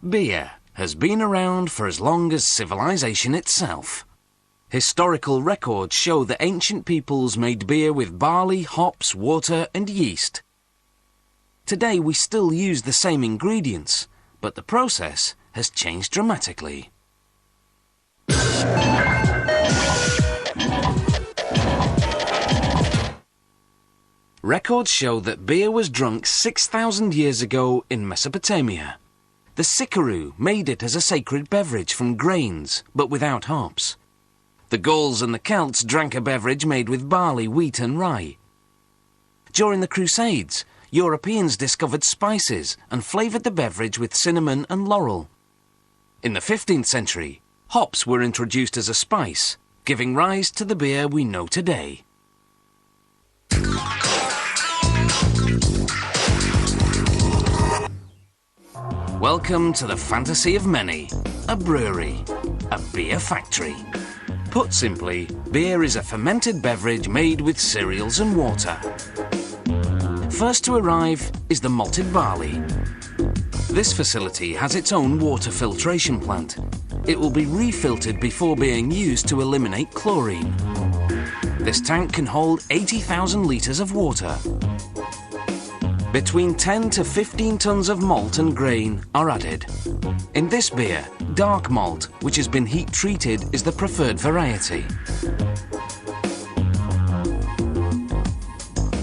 Beer has been around for as long as civilization itself. Historical records show that ancient peoples made beer with barley, hops, water and yeast. Today we still use the same ingredients, but the process has changed dramatically. Records show that beer was drunk 6,000 years ago in Mesopotamia. The Sicaru made it as a sacred beverage from grains, but without hops. The Gauls and the Celts drank a beverage made with barley, wheat and rye. During the Crusades, Europeans discovered spices and flavoured the beverage with cinnamon and laurel. In the 15th century, hops were introduced as a spice, giving rise to the beer we know today. Welcome to the fantasy of many, a brewery, a beer factory. Put simply, beer is a fermented beverage made with cereals and water. First to arrive is the malted barley. This facility has its own water filtration plant. It will be refiltered before being used to eliminate chlorine. This tank can hold 80,000 litres of water. Between 10 to 15 tons of malt and grain are added. In this beer, dark malt, which has been heat treated, is the preferred variety.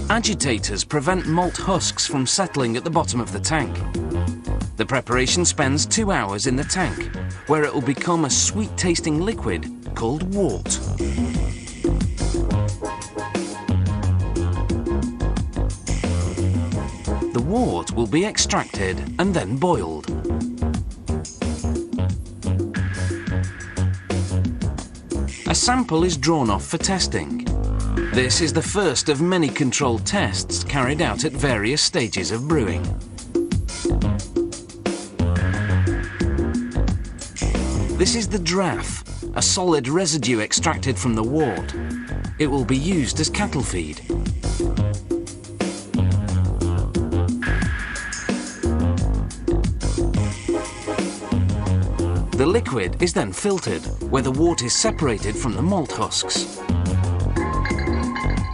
Agitators prevent malt husks from settling at the bottom of the tank. The preparation spends 2 hours in the tank, where it will become a sweet-tasting liquid called wort. The wort will be extracted and then boiled. A sample is drawn off for testing. This is the first of many controlled tests carried out at various stages of brewing. This is the draff, a solid residue extracted from the wort. It will be used as cattle feed. The liquid is then filtered, where the wort is separated from the malt husks.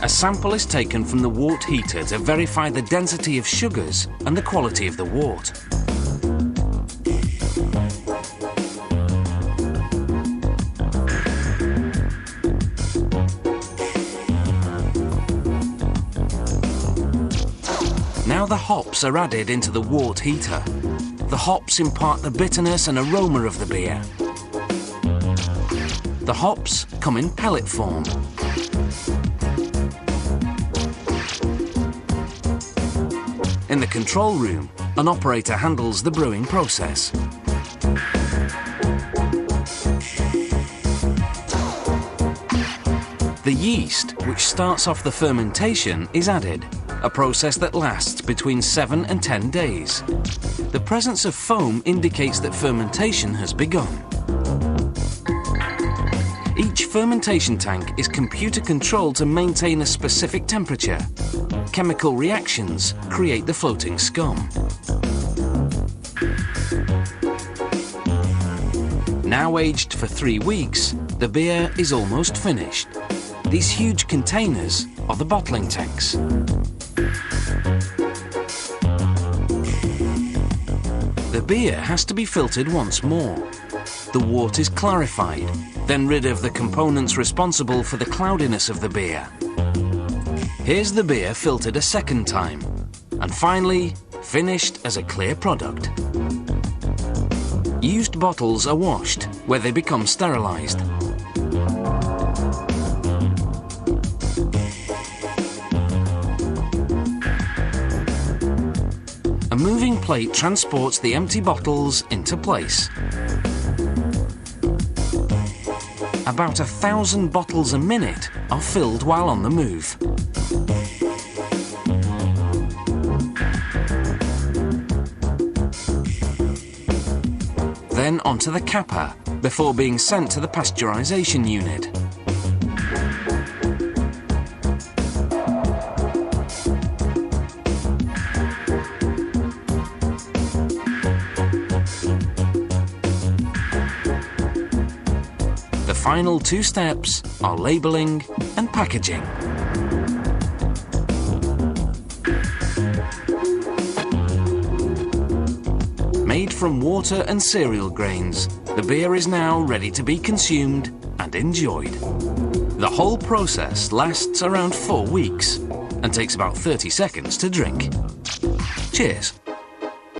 A sample is taken from the wort heater to verify the density of sugars and the quality of the wort. Now the hops are added into the wort heater. The hops impart the bitterness and aroma of the beer. The hops come in pellet form. In the control room, an operator handles the brewing process. The yeast, which starts off the fermentation, is added, a process that lasts between 7 and 10 days. The presence of foam indicates that fermentation has begun. Each fermentation tank is computer controlled to maintain a specific temperature. Chemical reactions create the floating scum. Now aged for 3 weeks, the beer is almost finished. These huge containers are the bottling tanks. The beer has to be filtered once more. The wort is clarified, then rid of the components responsible for the cloudiness of the beer. Here's the beer filtered a second time, and finally finished as a clear product. Used bottles are washed, where they become sterilized. A moving plate transports the empty bottles into place. About 1,000 bottles a minute are filled while on the move. Then onto the capper, before being sent to the pasteurization unit. The final two steps are labelling and packaging. Made from water and cereal grains, the beer is now ready to be consumed and enjoyed. The whole process lasts around 4 weeks and takes about 30 seconds to drink. Cheers.